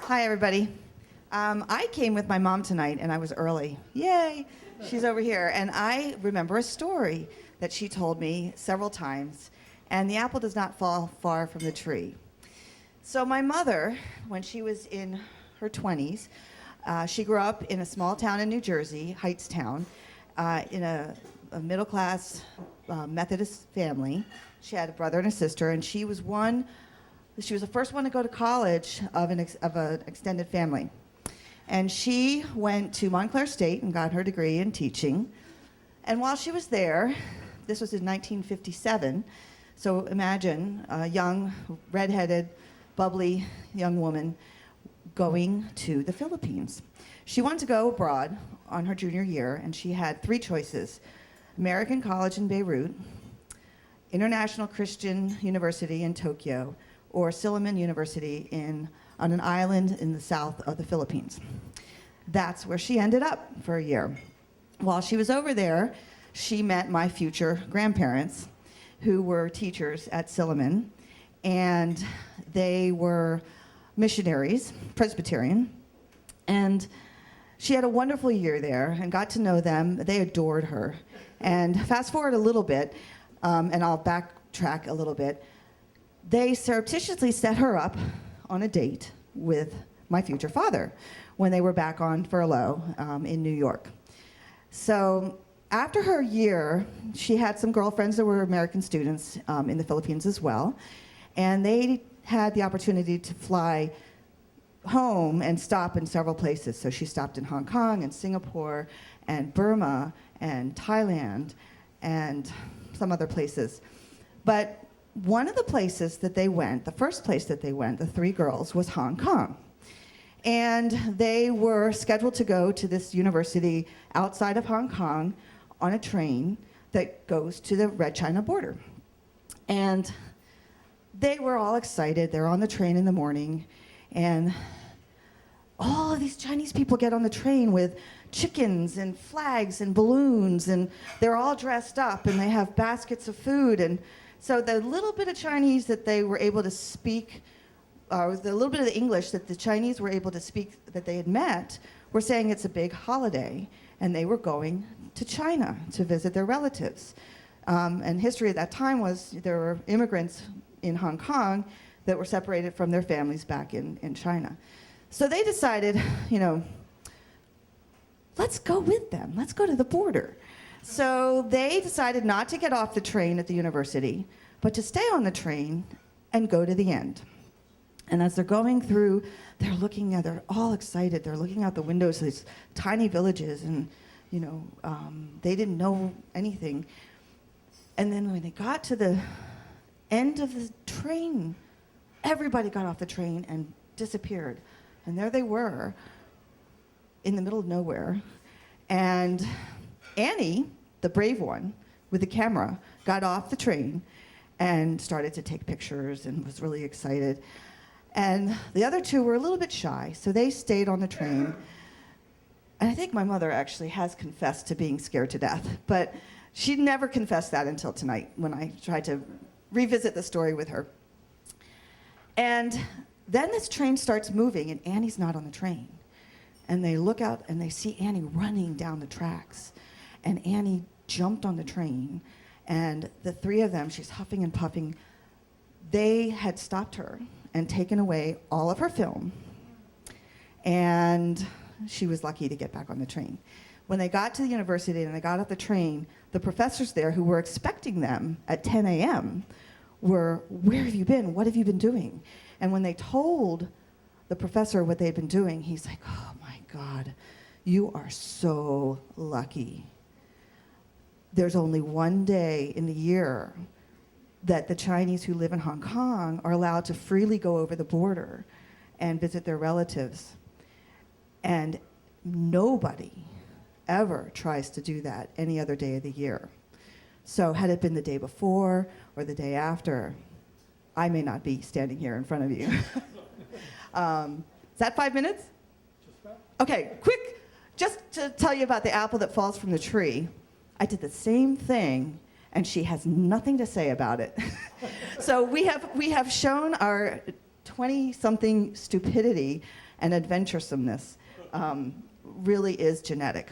Hi, everybody. I came with my mom tonight, and I was early. Yay! She's over here. And I remember a story that she told me several times, and the apple does not fall far from the tree. So my mother, when she was in her 20s, she grew up in a small town in New Jersey, Hightstown, in a middle-class Methodist family. She had a brother and a sister, and she was the first one to go to college of an extended family. And she went to Montclair State and got her degree in teaching. And while she was there, this was in 1957, so imagine a young, redheaded, bubbly young woman going to the Philippines. She wanted to go abroad on her junior year, and she had three choices: American College in Beirut, International Christian University in Tokyo, or Silliman University on an island in the south of the Philippines. That's where she ended up for a year. While she was over there, she met my future grandparents, who were teachers at Silliman, and they were missionaries, Presbyterian, and she had a wonderful year there and got to know them. They adored her. And fast forward a little bit, and I'll backtrack a little bit, they surreptitiously set her up on a date with my future father when they were back on furlough in New York. So after her year, she had some girlfriends that were American students in the Philippines as well, and they had the opportunity to fly home and stop in several places. So she stopped in Hong Kong and Singapore and Burma and Thailand and some other places. But one of the places that they went, the first place that they went, the three girls, was Hong Kong. And they were scheduled to go to this university outside of Hong Kong on a train that goes to the Red China border. And they were all excited. They're on the train in the morning, and all of these Chinese people get on the train with chickens and flags and balloons, and they're all dressed up, and they have baskets of food. And so the little bit of Chinese that they were able to speak, the little bit of the English that the Chinese were able to speak that they had met, were saying it's a big holiday, and they were going to China to visit their relatives. And history at that time was there were immigrants in Hong Kong that were separated from their families back in China. So they decided, let's go with them. Let's go to the border. So they decided not to get off the train at the university, but to stay on the train and go to the end. And as they're going through, they're all excited. They're looking out the windows of these tiny villages, and they didn't know anything. And then when they got to the end of the train, everybody got off the train and disappeared. And there they were in the middle of nowhere. And Annie, the brave one with the camera, got off the train and started to take pictures and was really excited. And the other two were a little bit shy, so they stayed on the train. And I think my mother actually has confessed to being scared to death, but she never confessed that until tonight when I tried to revisit the story with her. And then this train starts moving, and Annie's not on the train. And they look out, and they see Annie running down the tracks. And Annie jumped on the train, and the three of them, she's huffing and puffing, they had stopped her and taken away all of her film. And she was lucky to get back on the train. When they got to the university and they got off the train, the professors there who were expecting them at 10 a.m. were, "Where have you been? What have you been doing?" And when they told the professor what they'd been doing, he's like, "Oh my God, you are so lucky. There's only one day in the year that the Chinese who live in Hong Kong are allowed to freely go over the border and visit their relatives. And nobody ever tries to do that any other day of the year. So had it been the day before or the day after, I may not be standing here in front of you." Is that 5 minutes? Just about. Okay, quick, just to tell you about the apple that falls from the tree. I did the same thing, and she has nothing to say about it. So we have shown our 20-something stupidity and adventuresomeness really is genetic.